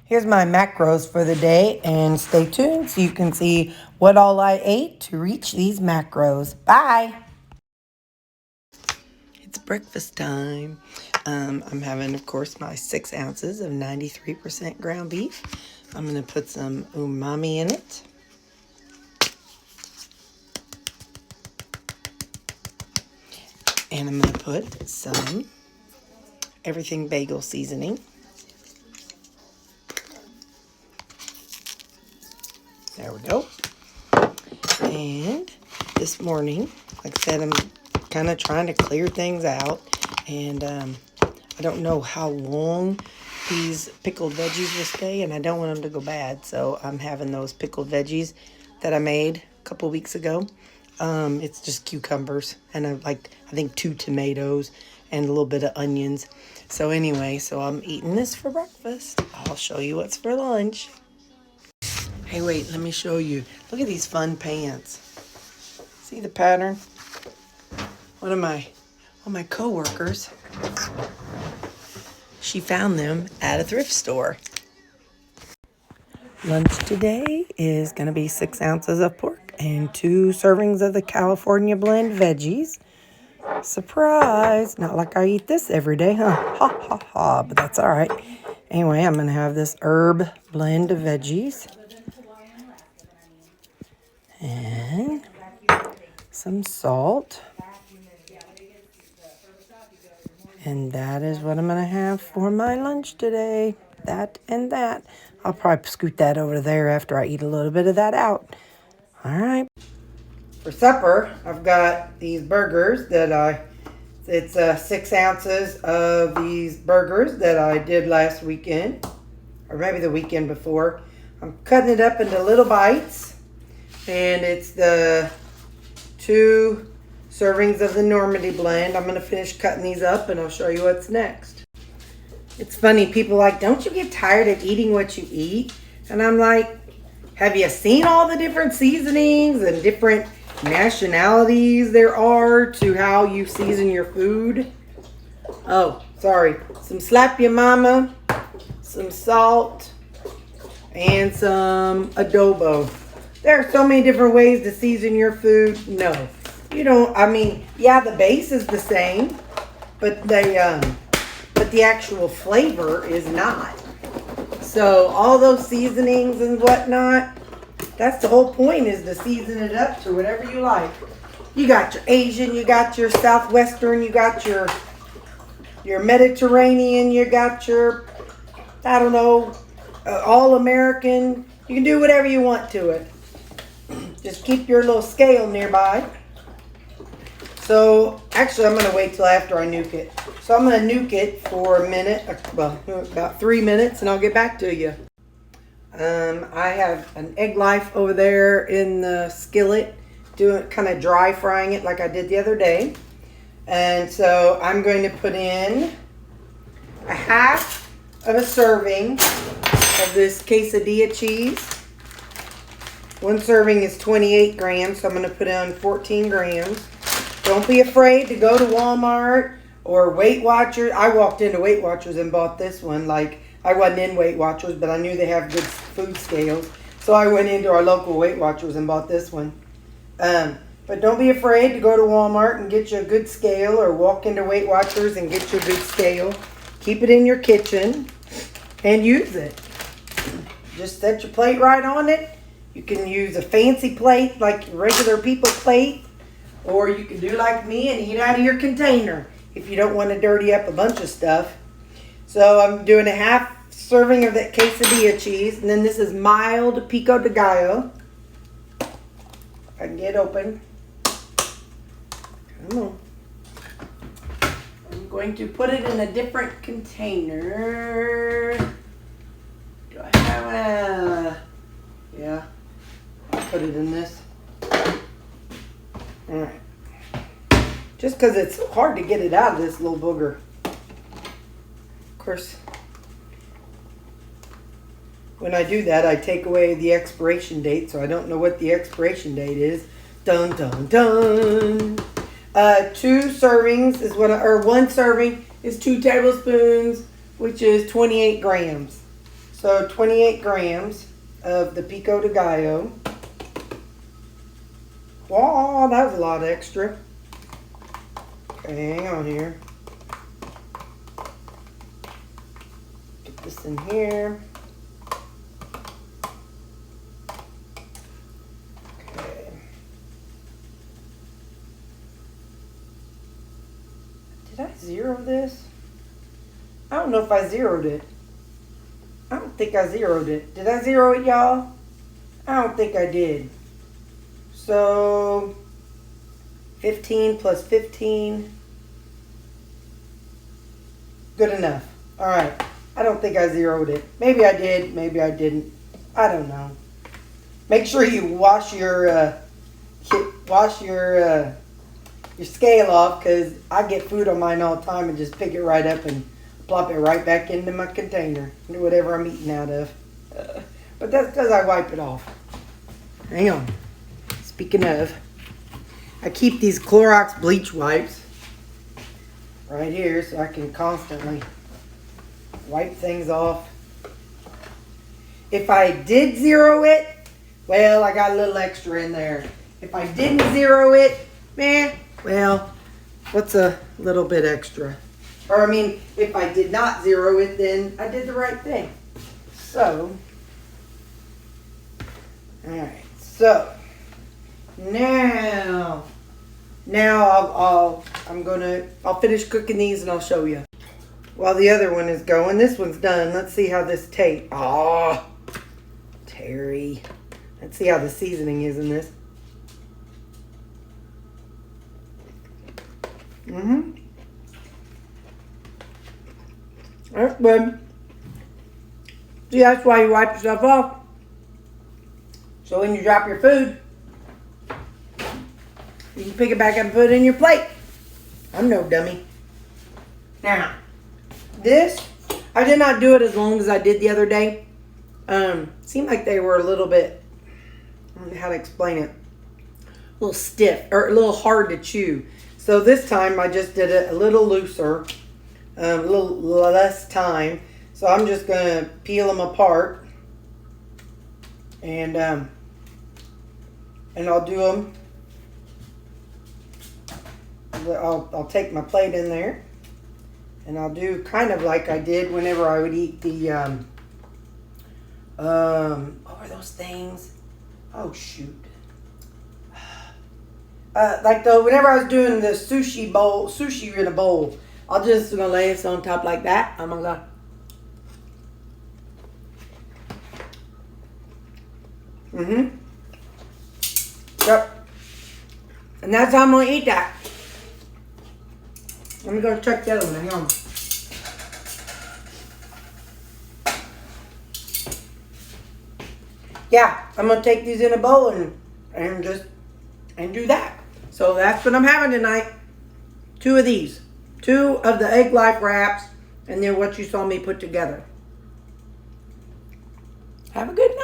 Here's my macros for the day, and stay tuned so you can see what all I ate to reach these macros. Bye. It's breakfast time. I'm having, of course, my 6 ounces of 93% ground beef. I'm going to put some umami in it. And I'm going to put some everything bagel seasoning. There we go. And this morning, like I said, I'm kind of trying to clear things out. And I don't know how long these pickled veggies will stay, and I don't want them to go bad. So I'm having those pickled veggies that I made a couple weeks ago. It's just cucumbers and I think 2 tomatoes and a little bit of onions. So anyway, so I'm eating this for breakfast. I'll show you what's for lunch. Hey, wait, let me show you. Look at these fun pants. See the pattern? One of my coworkers, she found them at a thrift store. Lunch today is going to be 6 ounces of pork and 2 servings of the California blend veggies. Surprise! Not like I eat this every day, huh? Ha, ha, ha. But that's all right. Anyway, I'm going to have this herb blend of veggies. And some salt. And that is what I'm going to have for my lunch today. That and that. I'll probably scoot that over there after I eat a little bit of that out. All right. For supper, I've got these burgers it's 6 ounces of these burgers that I did last weekend, or maybe the weekend before. I'm cutting it up into little bites, and it's the 2 servings of the Normandy blend. I'm going to finish cutting these up, and I'll show you what's next. It's funny, people are like, don't you get tired of eating what you eat? And I'm like, have you seen all the different seasonings and different nationalities there are to how you season your food? Oh, sorry. Some slap your mama, some salt, and some adobo. There are so many different ways to season your food. No, you don't. I mean, yeah, the base is the same, but the actual flavor is not. So all those seasonings and whatnot, that's the whole point, is to season it up to whatever you like. You got your Asian, you got your Southwestern, you got your Mediterranean, you got your, I don't know, all American. You can do whatever you want to it. Just keep your little scale nearby. So, actually, I'm going to wait till after I nuke it. So, I'm going to nuke it for a minute, well, about 3 minutes, and I'll get back to you. I have an egg life over there in the skillet, doing kind of dry frying it like I did the other day. And so, I'm going to put in a half of a serving of this quesadilla cheese. 1 serving is 28 grams, so I'm going to put in 14 grams. Don't be afraid to go to Walmart or Weight Watchers. I walked into Weight Watchers and bought this one. Like, I wasn't in Weight Watchers, but I knew they have good food scales. So I went into our local Weight Watchers and bought this one. But don't be afraid to go to Walmart and get you a good scale, or walk into Weight Watchers and get you a good scale. Keep it in your kitchen and use it. Just set your plate right on it. You can use a fancy plate like regular people plate, or you can do like me and eat out of your container if you don't want to dirty up a bunch of stuff. So I'm doing a half serving of that quesadilla cheese, and then this is mild pico de gallo. If I can get open. Come on. I'm going to put it in a different container. Do I have a... Yeah. I'll put it in this. Alright. Just because it's so hard to get it out of this little booger. Of course, when I do that, I take away the expiration date, so I don't know what the expiration date is. Dun, dun, dun. 2 servings is what, or 1 serving is 2 tablespoons, which is 28 grams. So 28 grams of the pico de gallo. Wow, that was a lot extra. Okay, hang on here. Get this in here. Okay. Did I zero this? I don't know if I zeroed it. I don't think I zeroed it. Did I zero it, y'all? I don't think I did. So 15 plus 15. Good enough. All right. I don't think I zeroed it. Maybe I did. Maybe I didn't. I don't know. Make sure you wash your scale off, because I get food on mine all the time and just pick it right up and plop it right back into my container, whatever I'm eating out of. But that's because I wipe it off. Hang on. Speaking of, I keep these Clorox bleach wipes right here so I can constantly wipe things off. If I did zero it, well, I got a little extra in there. If I didn't zero it, well, what's a little bit extra? Or, I mean, if I did not zero it, then I did the right thing. So, alright, so, now I'll finish cooking these and I'll show you. While the other one is going, this one's done. Let's see how this tastes. Oh, Terry. Let's see how the seasoning is in this. That's good. See, that's why you wipe yourself off. So when you drop your food, you can pick it back up and put it in your plate. I'm no dummy. Now, this, I did not do it as long as I did the other day. Seemed like they were a little bit, I don't know how to explain it, a little stiff or a little hard to chew. So this time I just did it a little looser, a little less time. So I'm just going to peel them apart, and I'll do them. I'll take my plate in there, and I'll do kind of like I did whenever I would eat the what were those things? Oh shoot. Whenever I was doing the sushi in a bowl, I'm just gonna lay this on top like that. I'm gonna go. Yep. And that's how I'm gonna eat that. Let me go check the other one. Hang on. Yeah, I'm gonna take these in a bowl and do that. So that's what I'm having tonight. 2 of these. 2 of the Egg Life wraps, and then what you saw me put together. Have a good night.